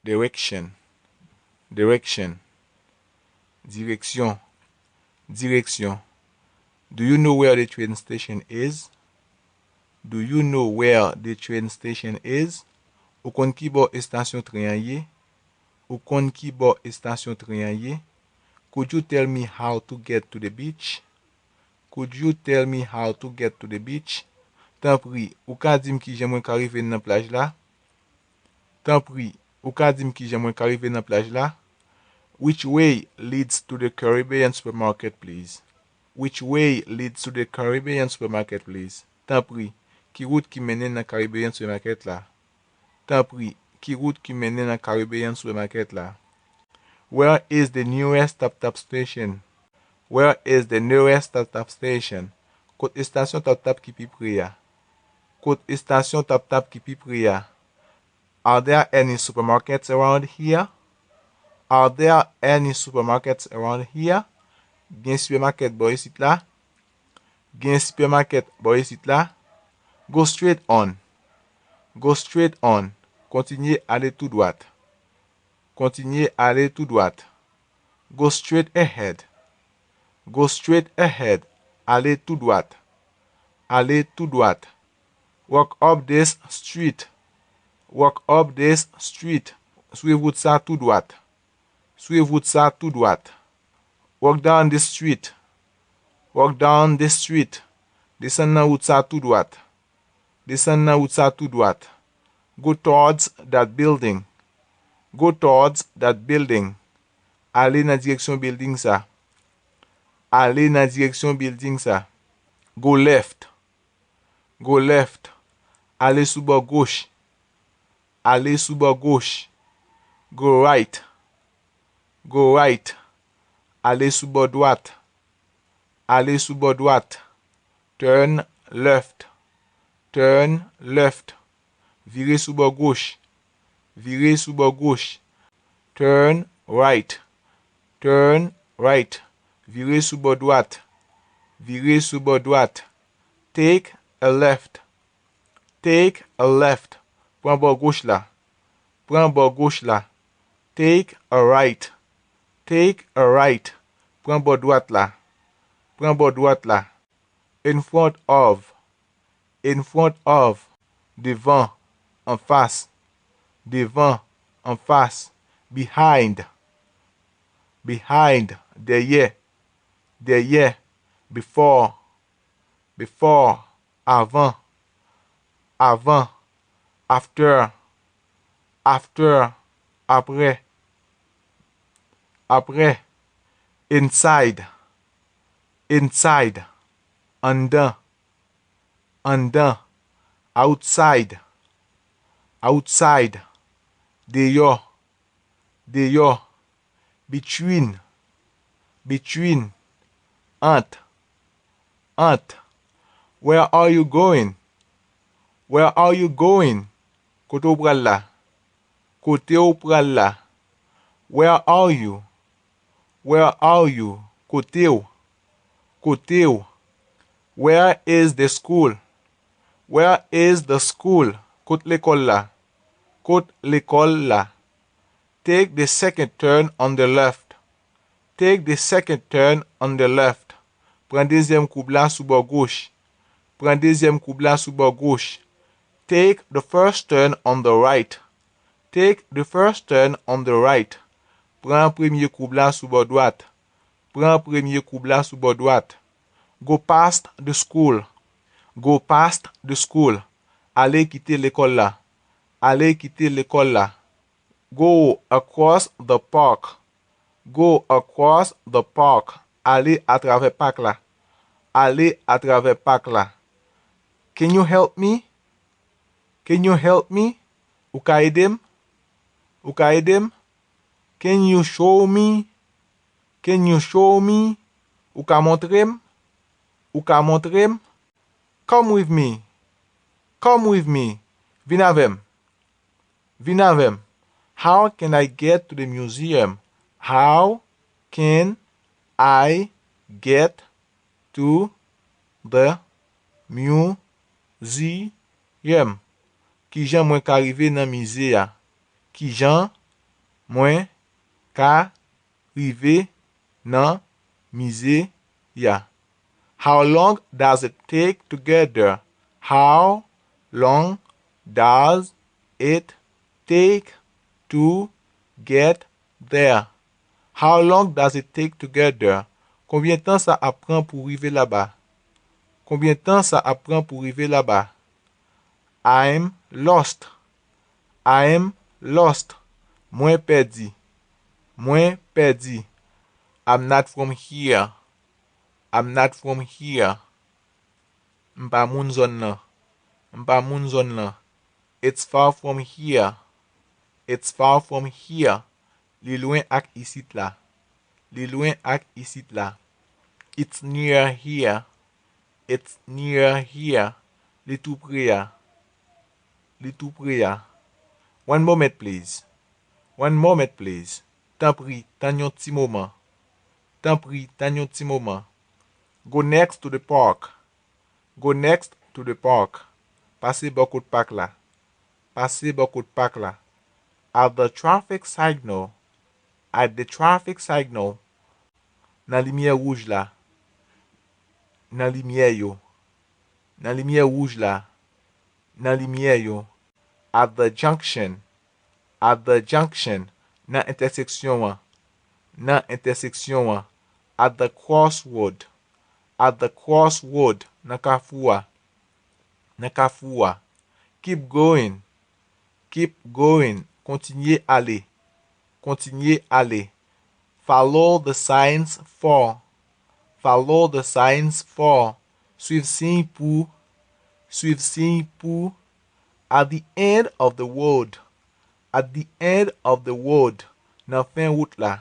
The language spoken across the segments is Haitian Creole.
direction, direction, direction, direction. Do you know where the train station is? Do you know where the train station is? Ou kon ki bo station tren ye? Ou kon ki bo station tren ye? Could you tell me how to get to the beach? Could you tell me how to get to the beach? Tan pri, ou ka dim ki jen mwen ka rive nan plaj la? Tan pri, ou ka dim ki jen mwen ka rive nan plaj la? Which way leads to the Caribbean supermarket, please? Which way leads to the Caribbean supermarket, please? Tan pri, ki route ki menen nan Caribbean supermarket la? Tan pri, ki route ki menen nan Caribbean supermarket la? Where is the nearest tap-tap station? Where is the nearest tap-tap station? Kote station tap-tap ki pi pre ya? Kote station tap-tap ki pi pre ya? Are there any supermarkets around here? Are there any supermarkets around here? Gen supermarket bo yisit la? Gen supermarket bo yisit la? Go straight on. Go straight on. Continue aller tout droit. Continue aller tout droit. Go straight ahead. Go straight ahead. Aller tout droit. Aller tout droit. Walk up this street. Walk up this street. Suiv route sa tout droit. Suiv route sa tout droit. Walk down this street. Walk down this street. Descend nan route sa tout droit. Descend nan route sa tout droit. Go towards that building. Go towards that building. Aller nan direction building sa. Aller nan direction building sa. Go left. Go left. Aller sou bord gauche. Aller sou bord gauche. Go right. Go right. Aller sou bord droite. Aller sou bord droite. Turn left. Turn left. Vire sou bord gauche. Vire sou bord gauche. Turn right. Turn right. Vire sou bord droite. Vire sou bord droite. Take a left. Take a left. Pren bord gauche la. Pren bord gauche la. Take a right. Take a right. Pren bord droite la. Pren bord droite la. In front of. In front of. Devant. En face. Devant. En face. Behind. Behind. Derrière. Derrière. Before. Before. Avant. Avant. After. After. Après. Après. Inside. Inside. Under. Under. Outside. Outside. Dehors. Dehors. Between. Between. Entre. Entre. Where are you going? Where are you going? Kote ou pral la. Kote ou pral la. Where are you? Where are you? Kote ou. Kote ou. Where is the school? Where is the school? Kote l'école la. Kote l'école la. Take the second turn on the left. Take the second turn on the left. Pren deuxième koub la sou bord gauche. Pren deuxième koub la sou bord gauche. Take the first turn on the right. Take the first turn on the right. Pren premier koub la sou bord droite. Pren premier koub la sou bord droite. Go past the school. Go past the school. Allez quitter l'école la. Allez quitter l'école la. Go across the park. Go across the park. Allez à travers parc la. Allez à travers parc la. Can you help me? Can you help me? Ou ka edem? Ou ka edem? Can you show me? Can you show me? Ou ka montrem? Ou ka montrem? Come with me. Come with me. Vin avem. Vin avem. How can I get to the museum? How can I get to the museum? Ki jan mwen ka rive nan musée ya? Ki jan Mwen ka rive nan mize ya. How long does it take to get there? How long does it take to get there? How long does it take to get there? Combien de temps ça apprend pour arriver là-bas? Combien de temps ça apprend pour arriver là-bas? I'm lost. I'm lost. Mwen perdi. Mwen perdi. I'm not from here. I'm not from here. M'pa moun zon nan. M'pa moun zon nan. It's far from here. It's far from here. Li loin ak isit la. Li loin ak isit la. It's near here. It's near here. Li tout près ya. Li tout près ya. One moment please. One moment please. Tan pri, tan yon ti moment. Tan pri, tan yon ti moment. Go next to the park. Go next to the park. Pase bokout pak la. Pase bokout pak la. At the traffic signal. At the traffic signal. Nan lumière rouge la. Nan lumière yo. Nan lumière rouge la. Nan lumière yo. At the junction. At the junction. Nan intersection wan. Nan intersection wan. At the crossroad. At the crossroad. Nan kafou. Nan kafou. Keep going. Keep going. Continuez aller. Continuez aller. Follow the signs for. Follow the signs for. Suiv signe pour. Suiv signe pour. At the end of the road. At the end of the road. Nan fin route la.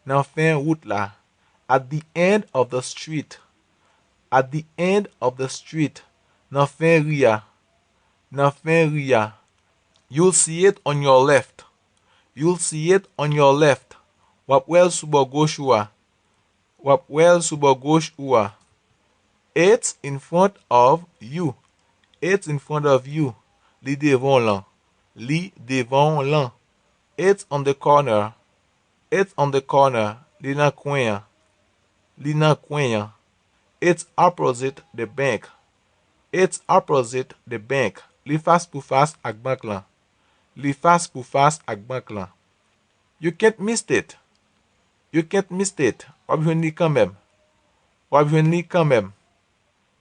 Nan fin route la. At the end of the street. At the end of the street. Nan fin ria. Nan fin ria. You'll see it on your left. You'll see it on your left. Wap wel sou bo gauche ou. Wap wel sou bo gauche ou. It's in front of you. It's in front of you. Li devon lan. Li devon lan. It's on the corner. It's on the corner. Li nan kwen. Li nan kwen. It's opposite the bank. It's opposite the bank. Li fas pou fas ak bank lan. Li fas pou fas ak bank lan. You can't miss it. You can't miss it. Wap jwen li kanmem. Wap jwen li kanmem.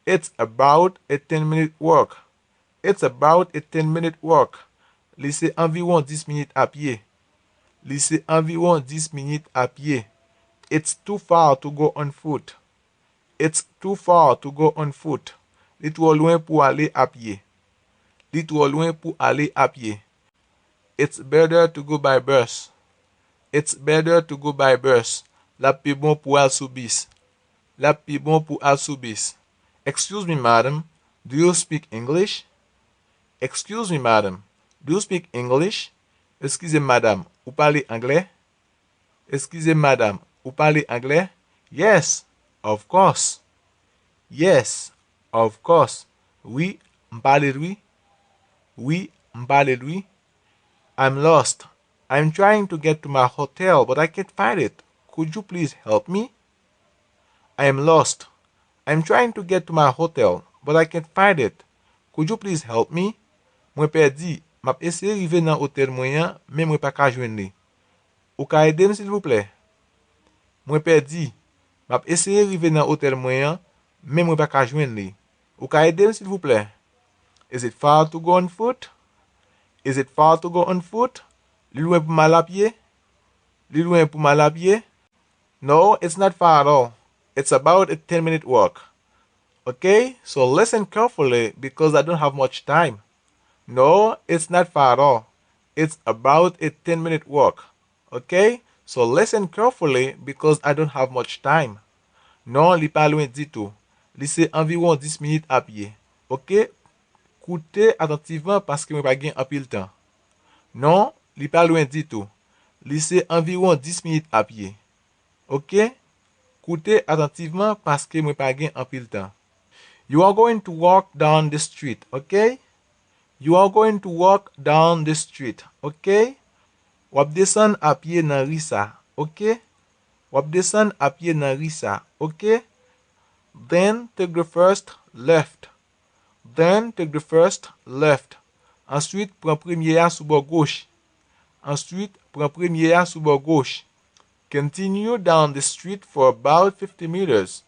It's about a 10-minute walk. It's about a 10-minute walk. Li se environ 10 minutes à pied. Li se environ 10 minutes à pied. It's too far to go on foot. It's too far to go on foot. Li tro loin pou ale à pied. Li tro loin pou ale à pied. It's better to go by bus. It's better to go by bus. La pi bon pou al sou bis. La pi bon pou al sou bis. Excuse me, madam. Do you speak English? Excuse me, madam. Do you speak English? Excuse madame, ou parlez anglais? Excuse madame, ou parlez anglais? Yes, of course. Yes, of course. Oui, m'parle lui. Oui, m'parle lui. I'm lost. I'm trying to get to my hotel, but I can't find it. Could you please help me? I am lost. I'm trying to get to my hotel, but I can't find it. Could you please help me? Mwen perdi. Map ese rive nan hotel mwen, men mwen pa ka jwen li. Ou ka edem s'il vous plaît? Mwen perdi. Map ese rive nan hotel mwen, men mwen pa ka jwen li. Ou ka edem s'il vous plaît? Is it far to go on foot? Is it far to go on foot? Li loin pou mal a pied? Li loin pou mal a pied? No, it's not far at all. It's about a 10-minute walk. Okay, so listen carefully because I don't have much time. No, it's not far at all. It's about a 10-minute walk. Okay, so listen carefully because I don't have much time. Non, li pa loin di tout. Li se environ 10 minutes à pied. Ok, koute attentivement parce que mwen pa gen apil tan. Non, li pa loin di tout. Li se environ 10 minutes à pied. Ok, koute attentivement parce que mwen pa gen apil tan. You are going to walk down the street, okay? You are going to walk down the street, okay? Wap descend à pied nan risa, ok? Wap descend à pied nan risa, ok? Then take the first left. Then take the first left. Ensuite, prends premier a sous bord gauche. Ensuite, prends premier a sous bord gauche. Continue down the street for about 50 meters.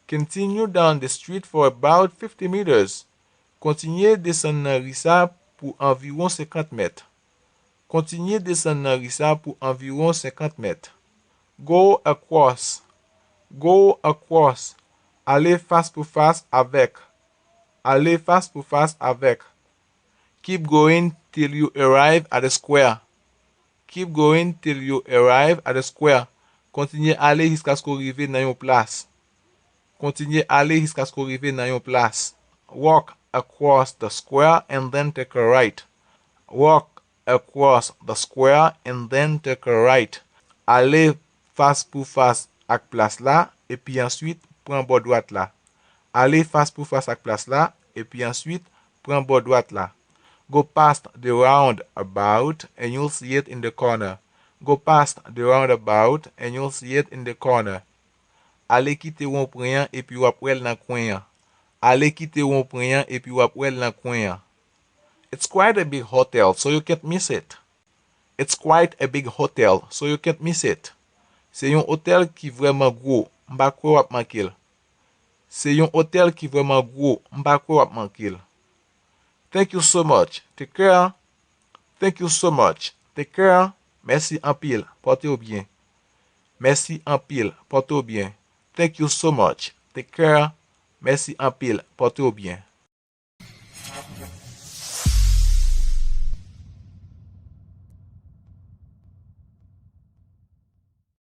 Continue down the street for about 50 meters. Continuez descendre nan risa pour environ 50 mètres. Continuez descendre nan risa pour environ 50 mètres. Go across. Go across. Allez face pour face avec. Allez face pour face avec. Keep going till you arrive at the square. Keep going till you arrive at the square. Continuez aller jusqu'à ce qu'on arrive dans une place. Continuez aller jusqu'à ce qu'on arrive dans une place. Walk across the square and then take a right. Walk across the square and then take a right. Allez face pour face ak place là et puis ensuite prends bord droite là. Allez face pour face ak place là et puis ensuite prends bord droite là. Go past the roundabout and you'll see it in the corner. Go past the roundabout and you'll see it in the corner. Allez quitter rond-point et puis wap wèl nan coin. Allez quitter rond-point et puis wap wèl nan coin. It's quite a big hotel, so you can't miss it. It's quite a big hotel, so you can't miss it. C'est yon hôtel qui vraiment gros, m'pa kwe wap mankel. C'est yon hôtel qui vraiment gros, m'pa kwe wap mankel. Thank you so much. Take care. Thank you so much. Take care. Merci en pile. Portez-vous bien. Merci en pile. Portez-vous bien. Thank you so much. Take care. Merci en pile. Portez-vous bien.